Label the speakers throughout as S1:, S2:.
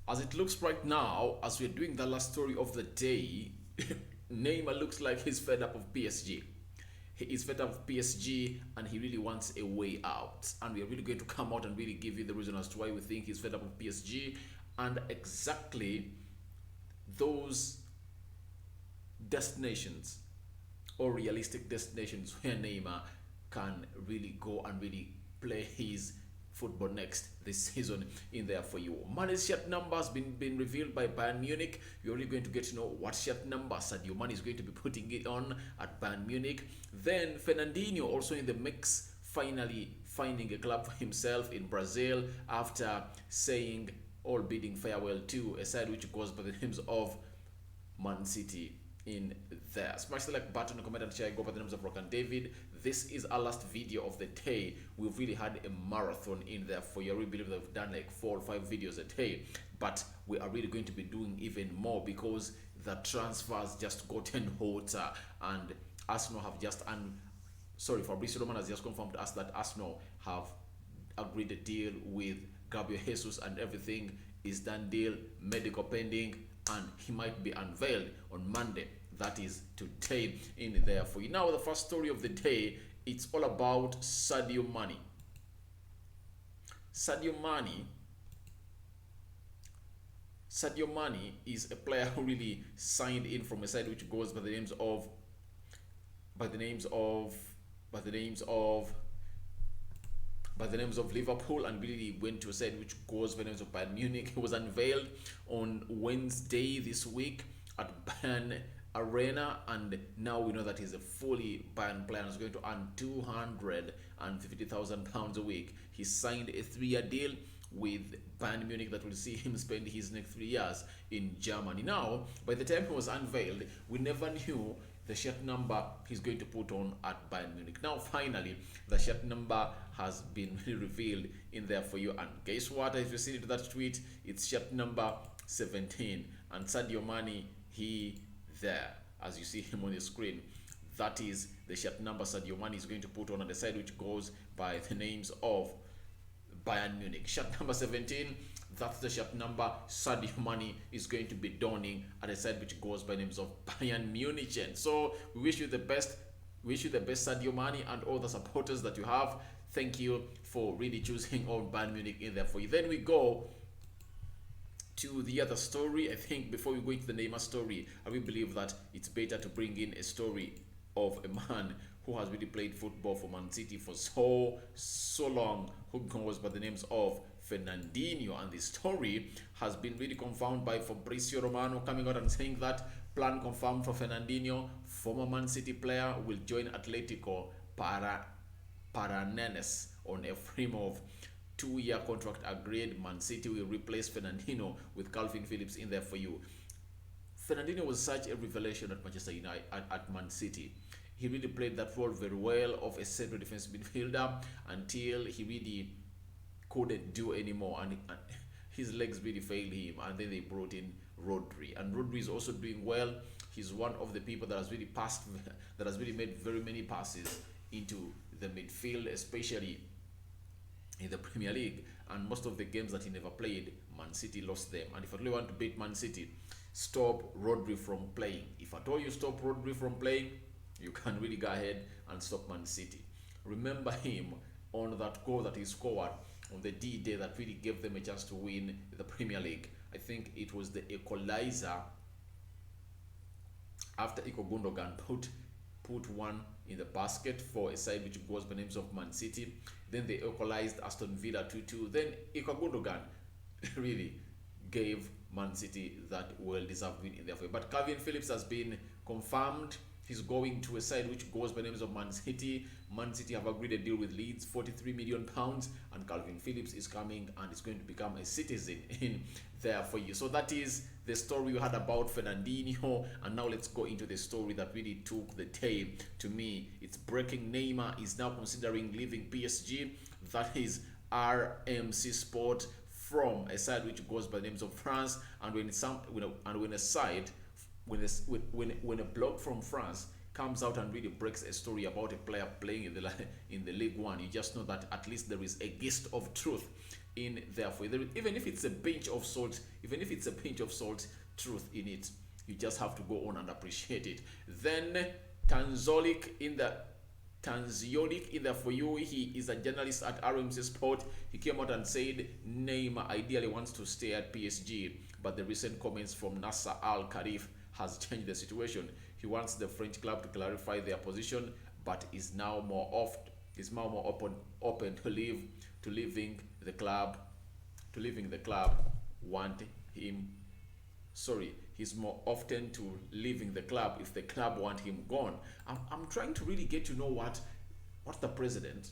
S1: As it looks right now, as we're doing the last story of the day, Neymar looks like he's fed up of PSG. He is fed up of PSG and he really wants a way out. And we are really going to come out and really give you the reason as to why we think he's fed up of PSG and exactly those destinations or realistic destinations where Neymar can really go and really play his football next this season in there for you. Mane's shirt number has been revealed by Bayern Munich. You're really going to get to know what shirt number Sadio Mane is going to be putting it on at Bayern Munich. Then Fernandinho also in the mix, finally finding a club for himself in Brazil after saying all bidding farewell to a side which goes by the names of Man City in there. Smash the like button, comment and share. Go by the names of Rokani David. This is our last video of the day. We've really had a marathon in there for you. I really believe that we've done like 4 or 5 videos a day, but we are really going to be doing even more because the transfers just gotten hotter and Arsenal have just Fabrizio Romano has just confirmed to us that Arsenal have agreed a deal with Gabriel Jesus and everything is done deal, medical pending, and he might be unveiled on Monday. That is today in there for you. Now, the first story of the day, it's all about Sadio Mane. Sadio Mane is a player who really signed in from a side which goes by the names of Liverpool and really went to a side which goes by the names of Bayern Munich. He was unveiled on Wednesday this week at Bayern Arena, and now we know that he's a fully Bayern player and is going to earn £250,000 a week. He signed a 3-year deal with Bayern Munich that will see him spend his next 3 years in Germany. Now, by the time he was unveiled, we never knew the shirt number he's going to put on at Bayern Munich. Now, finally, the shirt number has been revealed in there for you. And guess what? If you see it, that tweet, it's shirt number 17. And Sadio Mane, he there, as you see him on the screen, that is the shirt number Sadio Mane is going to put on the side, which goes by the names of Bayern Munich. Shirt number 17, that's the shirt number Sadio Mane is going to be donning at the side which goes by names of Bayern Munich. And so we wish you the best. Wish you the best, Sadio Mane, and all the supporters that you have. Thank you for really choosing on Bayern Munich in there for you. Then we go to the other story. I think before we go into the Neymar story, I really believe that it's better to bring in a story of a man who has really played football for Man City for so long, who goes by the names of Fernandinho. And the story has been really confirmed by Fabrizio Romano, coming out and saying that plan confirmed for Fernandinho, former Man City player, will join Atletico Paranaense on a frame of 2-year contract agreed. Man City will replace Fernandinho with Calvin Phillips in there for you. Fernandinho was such a revelation at Manchester United, at Man City. He really played that role very well of a central defensive midfielder until he really couldn't do anymore, and his legs really failed him. And then they brought in Rodri, and Rodri is also doing well. He's one of the people that has really made very many passes into the midfield, especially in the Premier League. And most of the games that he never played, Man City lost them. And if I really want to beat Man City, stop Rodri from playing. If I told you stop Rodri from playing, you can really go ahead and stop Man City. Remember him on that goal that he scored on the D-Day that really gave them a chance to win the Premier League. I think it was the equalizer after Iko Gundogan put one in the basket for a side which goes by names of Man City. Then they equalized Aston Villa 2-2. Then Iko Gundogan really gave Man City that well-deserved win in their favor. But Calvin Phillips has been confirmed. He's going to a side which goes by names of Man City. Man City have agreed a deal with Leeds, £43 million, and Calvin Phillips is coming and is going to become a citizen in there for you. So that is the story we had about Fernandinho, and now let's go into the story that really took the day. To me, it's breaking. Neymar is now considering leaving PSG. That is RMC Sport from a side which goes by the names of France, and when a blog from France comes out and really breaks a story about a player playing in the League One, you just know that at least there is a gist of truth in there for you. Even if it's a pinch of salt, even if it's a pinch of salt, truth in it, you just have to go on and appreciate it. Then Tanziolik in the for you. He is a journalist at RMC Sport. He came out and said Neymar ideally wants to stay at PSG, but the recent comments from Nasser Al Khelaifi has changed the situation. He wants the French club to clarify their position, but is now more open to leaving the club. Want him. Sorry, he's more often to leaving the club if the club want him gone. I'm trying to really get to know what the president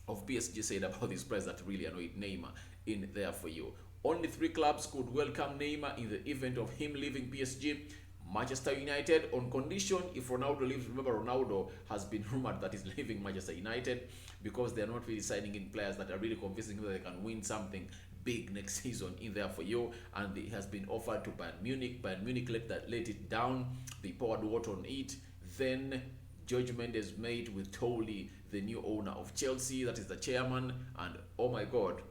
S1: of PSG said about this press that really annoyed Neymar in there for you. Only 3 clubs could welcome Neymar in the event of him leaving PSG. Manchester United, on condition if Ronaldo leaves. Remember, Ronaldo has been rumored that he's leaving Manchester United because they're not really signing in players that are really convincing that they can win something big next season in there for you. And it has been offered to Bayern Munich. Bayern Munich let it down. They poured water on it. Then judgment is made with Toly, the new owner of Chelsea, that is the chairman, and oh my god,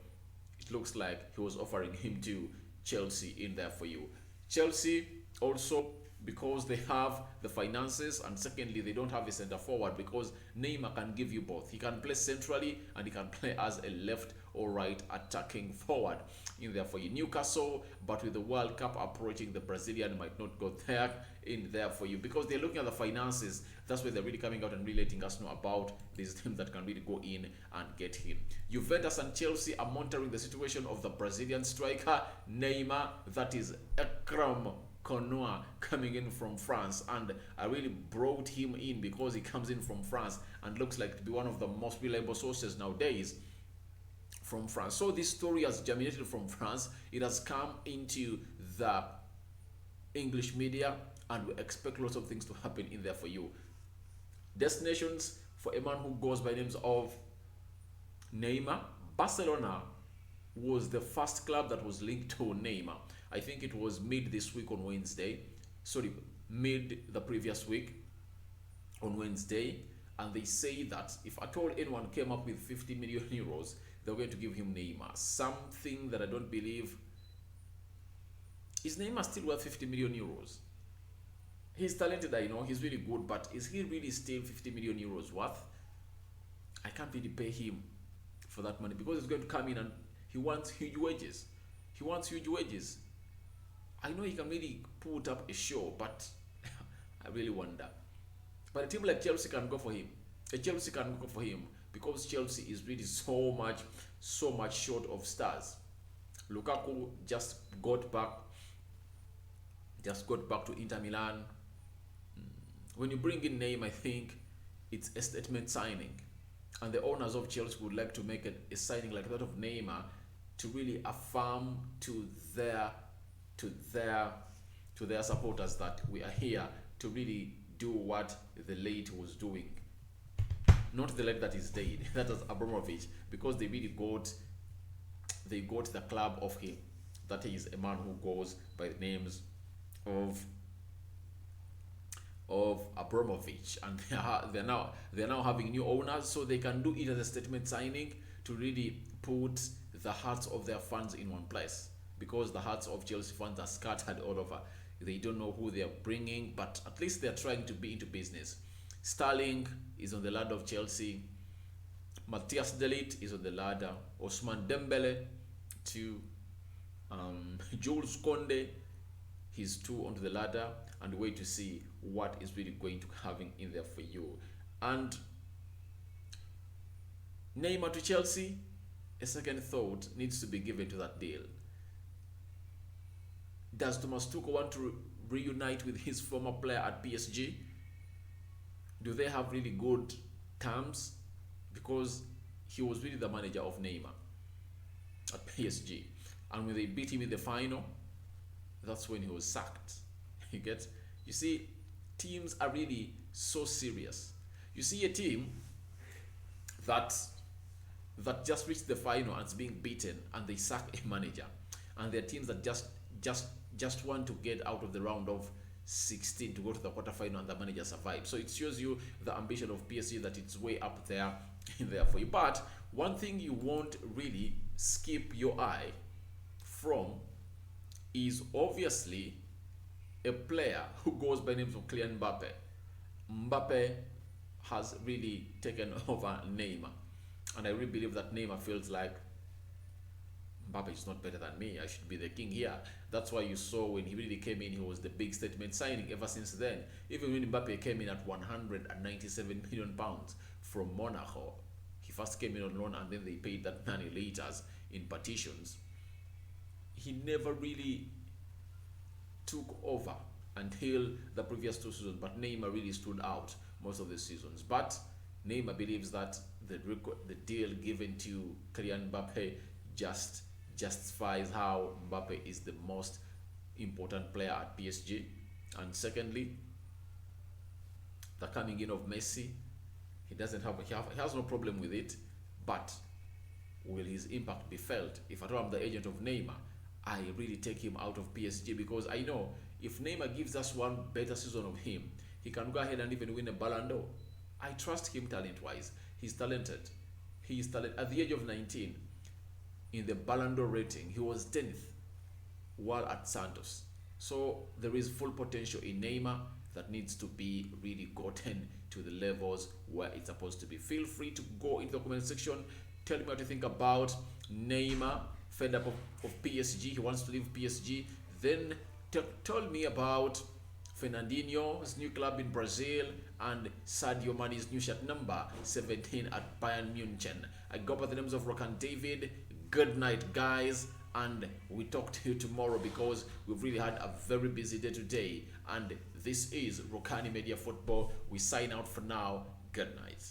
S1: it looks like he was offering him to Chelsea in there for you. Chelsea also, because they have the finances, and secondly they don't have a center forward, because Neymar can give you both. He can play centrally and he can play as a left or right attacking forward in there for you. Newcastle, but with the World Cup approaching, the Brazilian might not go there in there for you, because they're looking at the finances. That's why they're really coming out and really letting us know about these teams that can really go in and get him. Juventus and Chelsea are monitoring the situation of the Brazilian striker Neymar, that is Ekram Konoa, coming in from France, and I really brought him in because he comes in from France and looks like to be one of the most reliable sources nowadays from France. So this story has germinated from France. It has come into the English media, and we expect lots of things to happen in there for you. Destinations for a man who goes by names of Neymar. Barcelona was the first club that was linked to Neymar. I think it was mid this week on Wednesday. Sorry, mid the previous week on Wednesday. And they say that if at all anyone came up with 50 million euros, they're going to give him Neymar. Something that I don't believe. Is Neymar still worth 50 million euros? He's talented, I know, he's really good, but is he really still 50 million euros worth? I can't really pay him for that money, because he's going to come in and he wants huge wages. He wants huge wages. I know he can really put up a show, but I really wonder. But a team like Chelsea can go for him. Chelsea can go for him because Chelsea is really so much short of stars. Lukaku just got back to Inter Milan. When you bring in Neymar, I think it's a statement signing, and the owners of Chelsea would like to make a signing like that of Neymar to really affirm to their supporters that we are here to really do what the late was doing. Not the late that is dead, that was Abramovich, because they really got the club of him. That is a man who goes by the names of Abramovich, and they're now having new owners, so they can do it as a statement signing to really put the hearts of their fans in one place, because the hearts of Chelsea fans are scattered all over. They don't know who they are bringing, but at least they're trying to be into business. Sterling is on the ladder of Chelsea. Matthias De Ligt is on the ladder. Ousmane Dembele to Jules Koundé, he's 2 onto the ladder, and wait to see what is really going to having in there for you. And Neymar to Chelsea, a second thought needs to be given to that deal. Does Thomas Tuchel want to reunite with his former player at PSG? Do they have really good terms? Because he was really the manager of Neymar at PSG, and when they beat him in the final, that's when he was sacked. You see, teams are really so serious. You see a team that just reached the final and is being beaten, and they sack a manager, and there are teams that just want to get out of the round of 16 to go to the quarterfinal, and the manager survived. So it shows you the ambition of PSG, that it's way up there in there for you. But one thing you won't really skip your eye from is obviously a player who goes by the name of Kylian Mbappe. Mbappe has really taken over Neymar, and I really believe that Neymar feels like Mbappe is not better than me. I should be the king here. That's why you saw when he really came in, he was the big statement signing ever since then. Even when Mbappe came in at 197 million pounds from Monaco, he first came in on loan and then they paid that money later in partitions. He never really took over until the previous two seasons, but Neymar really stood out most of the seasons. But Neymar believes that the deal given to Kylian Mbappe just justifies how Mbappe is the most important player at PSG. And secondly, the coming in of Messi, he has no problem with it, but will his impact be felt? If at all I'm the agent of Neymar, I really take him out of PSG, because I know if Neymar gives us one better season of him, he can go ahead and even win a Ballon d'Or. I trust him talent-wise. He's talented. He is talented. At the age of 19, in the Ballon d'Or rating, he was 10th while at Santos. So there is full potential in Neymar that needs to be really gotten to the levels where it's supposed to be. Feel free to go into the comment section. Tell me what you think about Neymar, fed up of PSG. He wants to leave PSG. Then tell me about Fernandinho's new club in Brazil and Sadio Mane's new shirt number 17 at Bayern Munich. I go by the names of Rokani David. Good night, guys, and we talk to you tomorrow, because we've really had a very busy day today. And this is Rokani Media Football. We sign out for now. Good night.